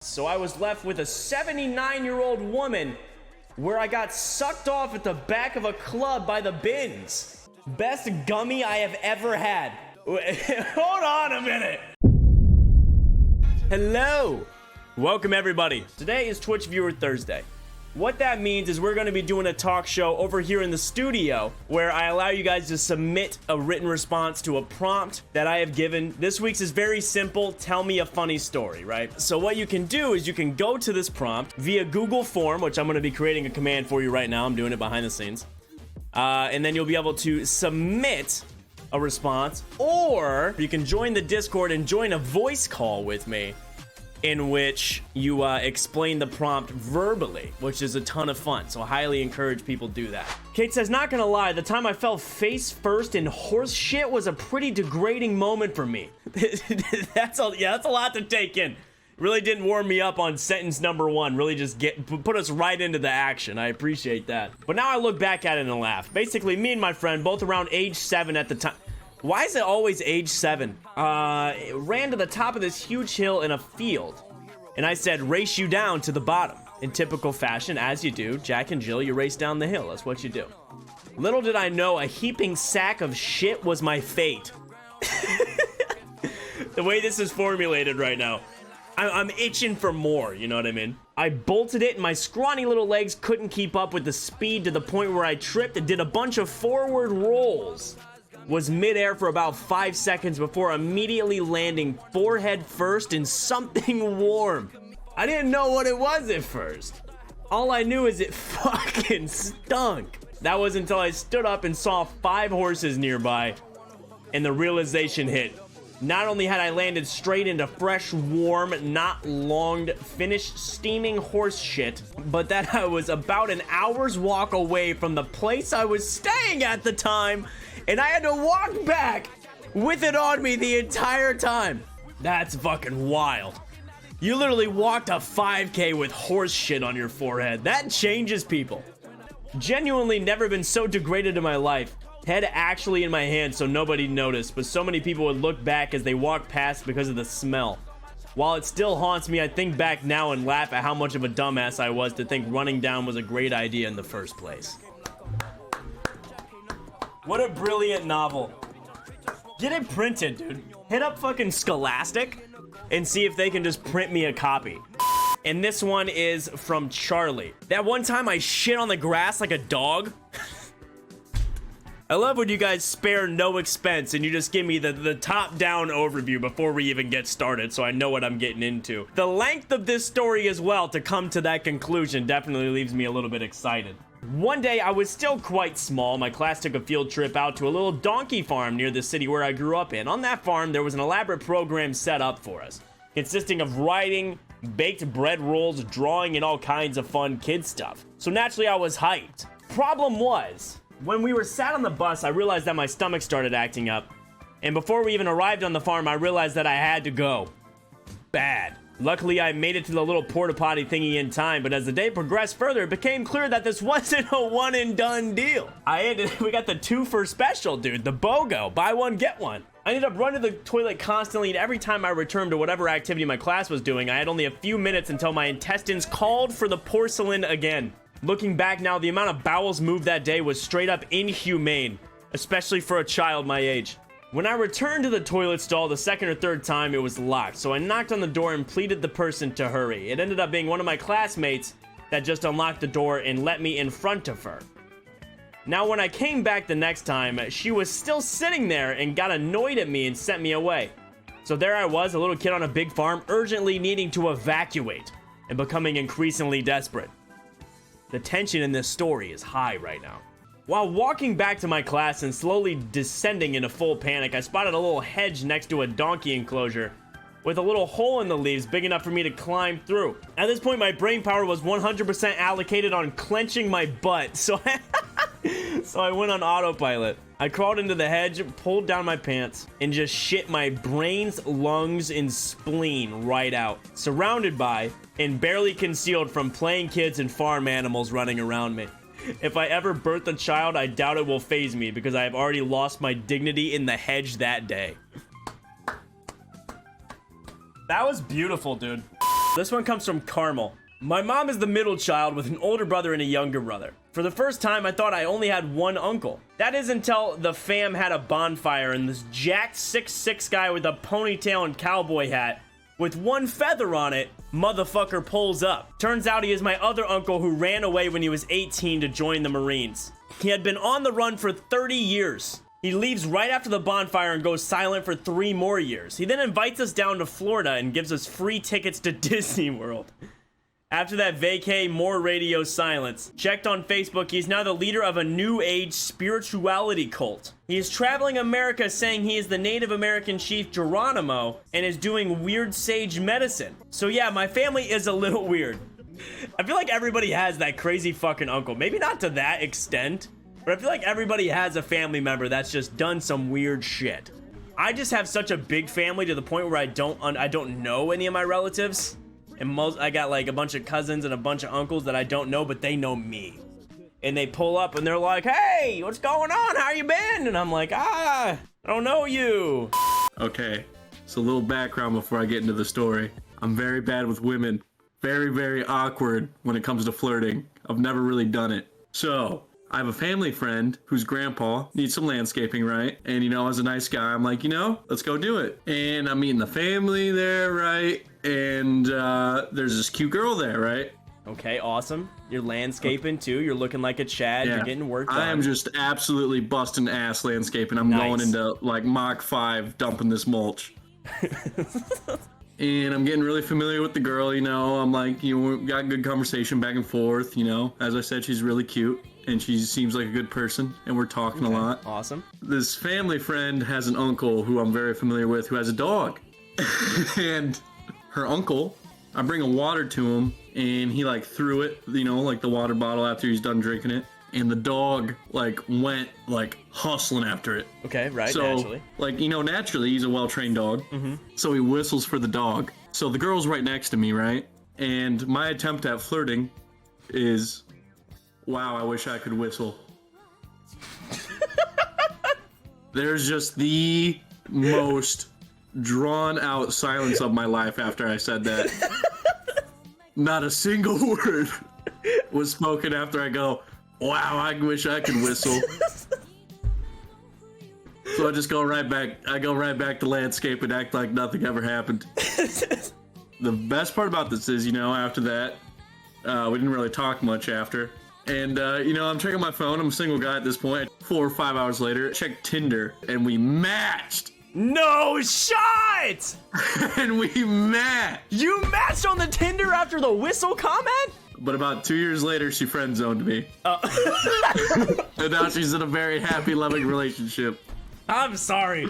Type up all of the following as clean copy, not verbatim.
So I was left with a 79-year-old woman where I got sucked off at the back of a club by the bins. Best gummy I have ever had. Hold on a minute. Hello. Welcome everybody. Today is Twitch Viewer Thursday. What that means is we're going to be doing a talk show over here in the studio where I allow you guys to submit a written response to a prompt that I have given. This week's is very simple. Tell me a funny story, right? So what you can do is you can go to this prompt via Google form, which I'm going to be creating a command for you right now. I'm doing it behind the scenes. And then you'll be able to submit a response, or you can join the Discord and join a voice call with me in which you explain the prompt verbally, which is a ton of fun. So I highly encourage people do that. Kate says, not gonna lie, the time I fell face first in horse shit was a pretty degrading moment for me. That's a lot to take in. Really didn't warm me up on sentence number one. Really just put us right into the action. I appreciate that. But now I look back at it and laugh. Basically, me and my friend, both around age 7 at the time. Why is it always age 7? Ran to the top of this huge hill in a field. And I said, race you down to the bottom. In typical fashion, as you do, Jack and Jill, you race down the hill. That's what you do. Little did I know, a heaping sack of shit was my fate. The way this is formulated right now, I'm itching for more, you know what I mean? I bolted it and my scrawny little legs couldn't keep up with the speed to the point where I tripped and did a bunch of forward rolls. Was midair for about 5 seconds before immediately landing forehead first in something warm. I didn't know what it was at first. All I knew is it fucking stunk. That was until I stood up and saw 5 horses nearby and the realization hit. Not only had I landed straight into fresh, warm, not longed, finished steaming horse shit, but that I was about an hour's walk away from the place I was staying at the time, and I had to walk back with it on me the entire time. That's fucking wild. You literally walked a 5K with horse shit on your forehead. That changes people. Genuinely never been so degraded in my life. Head actually in my hand so nobody noticed, but so many people would look back as they walked past because of the smell. While it still haunts me, I think back now and laugh at how much of a dumbass I was to think running down was a great idea in the first place. What a brilliant novel. Get it printed, dude. Hit up fucking Scholastic and see if they can just print me a copy. And this one is from Charlie. That one time I shit on the grass like a dog. I love when you guys spare no expense and you just give me the top-down overview before we even get started so I know what I'm getting into. The length of this story as well to come to that conclusion definitely leaves me a little bit excited. One day, I was still quite small. My class took a field trip out to a little donkey farm near the city where I grew up in. On that farm, there was an elaborate program set up for us, consisting of writing, baked bread rolls, drawing, and all kinds of fun kid stuff. So naturally, I was hyped. Problem was, when we were sat on the bus, I realized that my stomach started acting up. And before we even arrived on the farm, I realized that I had to go. Bad. Luckily, I made it to the little porta potty thingy in time, but as the day progressed further, it became clear that this wasn't a one and done deal. We got the 2 for special, dude, the BOGO, buy one, get one. I ended up running to the toilet constantly, and every time I returned to whatever activity my class was doing, I had only a few minutes until my intestines called for the porcelain again. Looking back now, the amount of bowels moved that day was straight up inhumane, especially for a child my age. When I returned to the toilet stall the second or third time, it was locked, so I knocked on the door and pleaded the person to hurry. It ended up being one of my classmates that just unlocked the door and let me in front of her. Now, when I came back the next time, she was still sitting there and got annoyed at me and sent me away. So there I was, a little kid on a big farm, urgently needing to evacuate and becoming increasingly desperate. The tension in this story is high right now. While walking back to my class and slowly descending into full panic, I spotted a little hedge next to a donkey enclosure with a little hole in the leaves big enough for me to climb through. At this point, my brain power was 100% allocated on clenching my butt, so I went on autopilot. I crawled into the hedge, pulled down my pants, and just shit my brains, lungs, and spleen right out, surrounded by and barely concealed from playing kids and farm animals running around me. If I ever birth a child, I doubt it will faze me because I have already lost my dignity in the hedge that day. That was beautiful, dude. This one comes from Carmel. My mom is the middle child with an older brother and a younger brother. For the first time, I thought I only had one uncle. That is until the fam had a bonfire and this jacked 6'6" guy with a ponytail and cowboy hat with one feather on it, motherfucker pulls up. Turns out he is my other uncle who ran away when he was 18 to join the Marines. He had been on the run for 30 years. He leaves right after the bonfire and goes silent for 3 more years. He then invites us down to Florida and gives us free tickets to Disney World. After that vacay, more radio silence. Checked on Facebook, he's now the leader of a new age spirituality cult. He is traveling America saying he is the Native American chief Geronimo and is doing weird sage medicine. So yeah, my family is a little weird. I feel like everybody has that crazy fucking uncle. Maybe not to that extent, but I feel like everybody has a family member that's just done some weird shit. I just have such a big family to the point where I don't know any of my relatives. And I got like a bunch of cousins and a bunch of uncles that I don't know, but they know me. And they pull up and they're like, hey, what's going on? How you been? And I'm like, I don't know you. Okay, so a little background before I get into the story. I'm very bad with women. Very, very awkward when it comes to flirting. I've never really done it. So, I have a family friend whose grandpa needs some landscaping, right? And, you know, as a nice guy, I'm like, you know, let's go do it. And I'm meeting the family there, right? And there's this cute girl there, right? Okay, awesome. You're landscaping too. You're looking like a Chad. Yeah. You're getting work done. I am just absolutely busting ass landscaping. I'm going into like Mach 5 dumping this mulch. And I'm getting really familiar with the girl, you know. I'm like, you know, we got good conversation back and forth, you know. As I said, she's really cute and she seems like a good person and we're talking a lot. Awesome. This family friend has an uncle who I'm very familiar with who has a dog. And her uncle, I bring a water to him and he like threw it, you know, like the water bottle after he's done drinking it. And the dog like went like hustling after it. Okay, right, so, naturally. Like, you know, naturally he's a well-trained dog. Mm-hmm. So he whistles for the dog. So the girl's right next to me, right? And my attempt at flirting is, wow, I wish I could whistle. There's just the most drawn out silence of my life after I said that. Not a single word was spoken after I go, wow, I wish I could whistle. So I just go right back. I go right back to landscape and act like nothing ever happened. The best part about this is, you know, after that, we didn't really talk much after. And, you know, I'm checking my phone. I'm a single guy at this point. 4 or 5 hours later, check Tinder, and we matched. No shot! And we matched. You matched on the Tinder after the whistle comment? But about 2 years later, she friend zoned me. And now she's in a very happy, loving relationship. I'm sorry.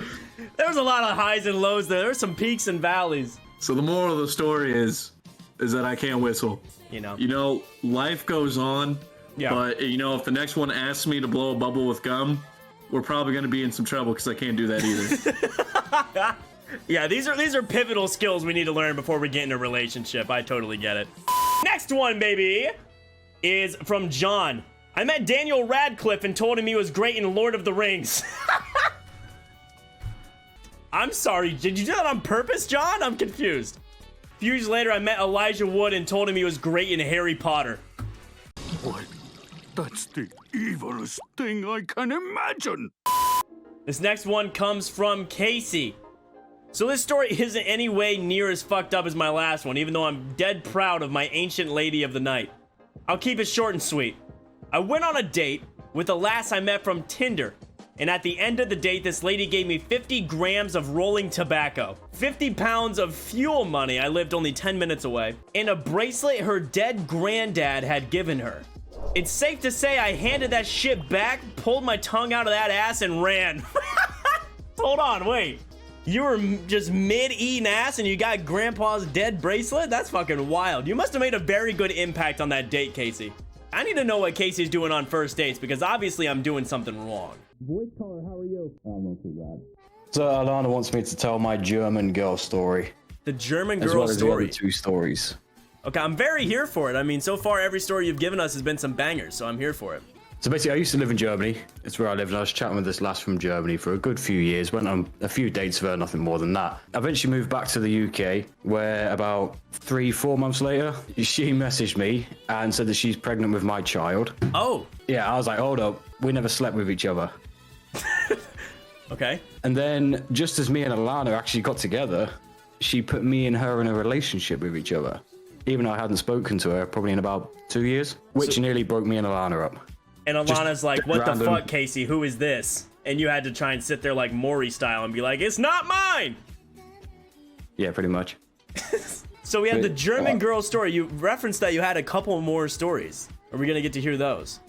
There was a lot of highs and lows there. There were some peaks and valleys. So the moral of the story is that I can't whistle. You know. You know, life goes on. Yeah. But, you know, if the next one asks me to blow a bubble with gum, we're probably going to be in some trouble because I can't do that either. Yeah, these are pivotal skills we need to learn before we get in a relationship. I totally get it. Next one, baby, is from John. I met Daniel Radcliffe and told him he was great in Lord of the Rings. I'm sorry, did you do that on purpose, John? I'm confused. A few years later, I met Elijah Wood and told him he was great in Harry Potter. What? That's the evilest thing I can imagine. This next one comes from Casey. So this story isn't any way near as fucked up as my last one, even though I'm dead proud of my ancient lady of the night. I'll keep it short and sweet. I went on a date with a lass I met from Tinder, and at the end of the date, this lady gave me 50 grams of rolling tobacco, 50 pounds of fuel money, I lived only 10 minutes away, and a bracelet her dead granddad had given her. It's safe to say I handed that shit back, pulled my tongue out of that ass, and ran. Hold on, wait. You were just mid-eating ass and you got grandpa's dead bracelet? That's fucking wild. You must have made a very good impact on that date, Casey. I need to know what Casey's doing on first dates because obviously I'm doing something wrong. Voice caller, how are you? I'm not too bad. So Alana wants me to tell my German girl story. The German as girl well as story? The other 2 stories. Okay, I'm very here for it. I mean, so far every story you've given us has been some bangers, so I'm here for it. So basically, I used to live in Germany. It's where I lived, and I was chatting with this lass from Germany for a good few years. Went on a few dates with her, nothing more than that. I eventually moved back to the UK, where about 3-4 months later, she messaged me and said that she's pregnant with my child. Oh. Yeah, I was like, hold up, we never slept with each other. Okay. And then, just as me and Alana actually got together, she put me and her in a relationship with each other. Even though I hadn't spoken to her probably in about 2 years, which nearly broke me and Alana up. And Alana's like, what random. the fuck, Casey? Who is this? And you had to try and sit there like Maury style and be like, it's not mine! Yeah, pretty much. So we had the Wait, German what? girl story. You referenced that you had a couple more stories. Are we gonna get to hear those?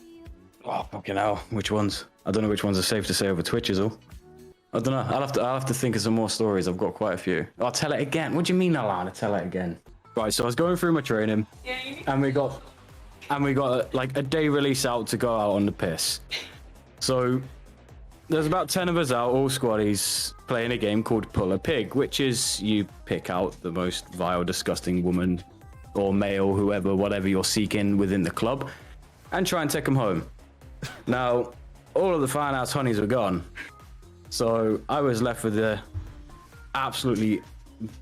Oh, fucking hell. Which ones? I don't know which ones are safe to say over Twitch is all. I don't know. I'll have to think of some more stories. I've got quite a few. I'll tell it again. What do you mean, Alana? Tell it again. Right, so I was going through my training, and we got like a day release out to go out on the piss. So there's about 10 of us out, all squaddies, playing a game called Pull a Pig, which is you pick out the most vile, disgusting woman or male, whoever, whatever you're seeking within the club, and try and take them home. Now, all of the fine ass honeys were gone, so I was left with the absolutely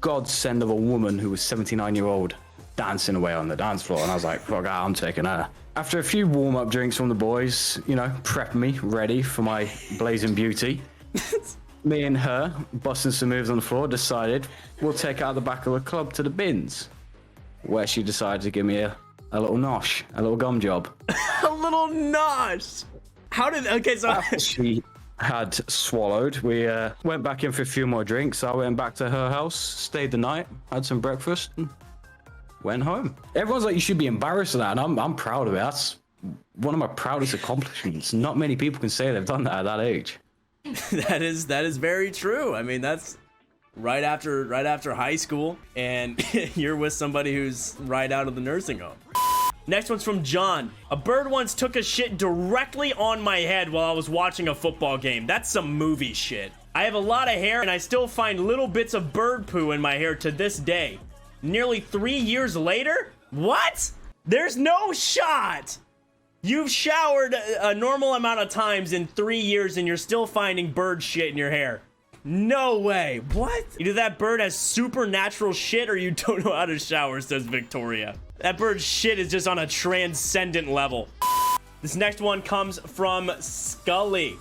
godsend of a woman who was 79-year-old dancing away on the dance floor, and I was like, fuck, I'm taking her. After a few warm-up drinks from the boys, you know, prepping me ready for my blazing beauty, me and her, busting some moves on the floor, decided we'll take out the back of the club to the bins, where she decided to give me a little nosh, a little gum job. A little nosh! How did... Okay, so... After she had swallowed, we went back in for a few more drinks. I went back to her house, stayed the night, had some breakfast, and went home. Everyone's like, you should be embarrassed of that, and I'm proud of it. That's one of my proudest accomplishments. Not many people can say they've done that at that age. That is very true. I mean, that's right after high school, and you're with somebody who's right out of the nursing home. Next one's from John. A bird once took a shit directly on my head while I was watching a football game. That's some movie shit. I have a lot of hair, and I still find little bits of bird poo in my hair to this day. Nearly 3 years later? What? There's no shot! You've showered a normal amount of times in 3 years, and you're still finding bird shit in your hair. No way. What? Either that bird has supernatural shit, or you don't know how to shower, says Victoria. That bird's shit is just on a transcendent level. This next one comes from Scully.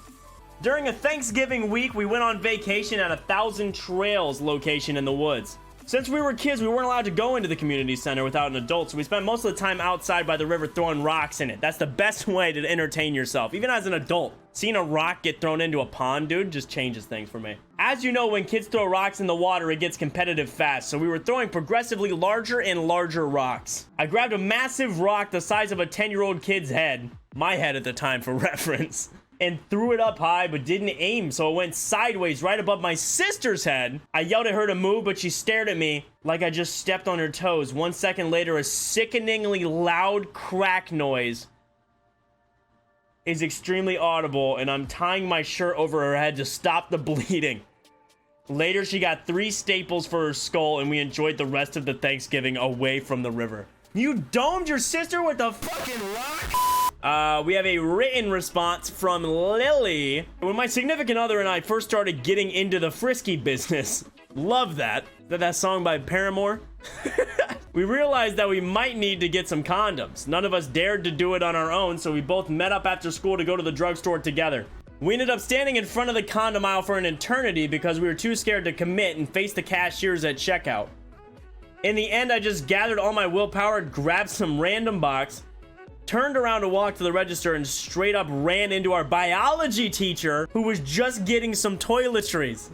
During a Thanksgiving week, we went on vacation at a Thousand Trails location in the woods. Since we were kids, we weren't allowed to go into the community center without an adult, so we spent most of the time outside by the river throwing rocks in it. That's the best way to entertain yourself, even as an adult. Seeing a rock get thrown into a pond, dude, just changes things for me. As you know, when kids throw rocks in the water, it gets competitive fast, so we were throwing progressively larger and larger rocks. I grabbed a massive rock the size of a 10-year-old kid's head, my head at the time for reference, and threw it up high but didn't aim, so it went sideways right above my sister's head. I yelled at her to move, but she stared at me like I just stepped on her toes. 1 second later, a sickeningly loud crack noise is extremely audible, and I'm tying my shirt over her head to stop the bleeding. Later, she got 3 staples for her skull, and we enjoyed the rest of the Thanksgiving away from the river. You domed your sister with a fucking rock? We have a written response from Lily. When my significant other and I first started getting into the frisky business, love that. That song by Paramore? We realized that we might need to get some condoms. None of us dared to do it on our own, so we both met up after school to go to the drugstore together. We ended up standing in front of the condom aisle for an eternity because we were too scared to commit and face the cashiers at checkout. In the end, I just gathered all my willpower, grabbed some random box, turned around to walk to the register, and straight up ran into our biology teacher who was just getting some toiletries.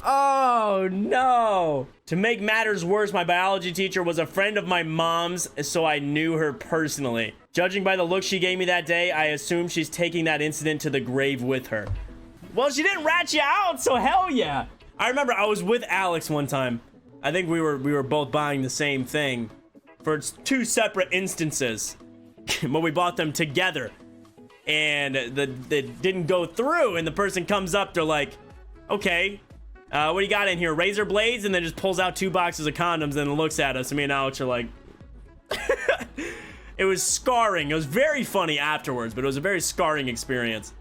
Oh no! To make matters worse, my biology teacher was a friend of my mom's, so I knew her personally. Judging by the look she gave me that day, I assume she's taking that incident to the grave with her. Well, she didn't rat you out, so hell yeah! I remember I was with Alex one time. I think we were both buying the same thing for 2 separate instances, but we bought them together, and they didn't go through. And the person comes up, they're like, "Okay, what do you got in here? Razor blades?" And then just pulls out 2 boxes of condoms and looks at us. And me and Alex are like, It was scarring. It was very funny afterwards, but it was a very scarring experience.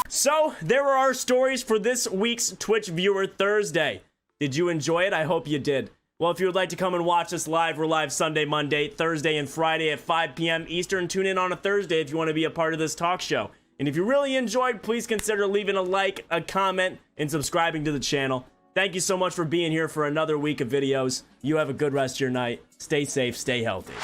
So, there were our stories for this week's Twitch Viewer Thursday. Did you enjoy it? I hope you did. Well, if you would like to come and watch us live, we're live Sunday, Monday, Thursday, and Friday at 5 p.m. Eastern. Tune in on a Thursday if you want to be a part of this talk show. And if you really enjoyed, please consider leaving a like, a comment, and subscribing to the channel. Thank you so much for being here for another week of videos. You have a good rest of your night. Stay safe, stay healthy.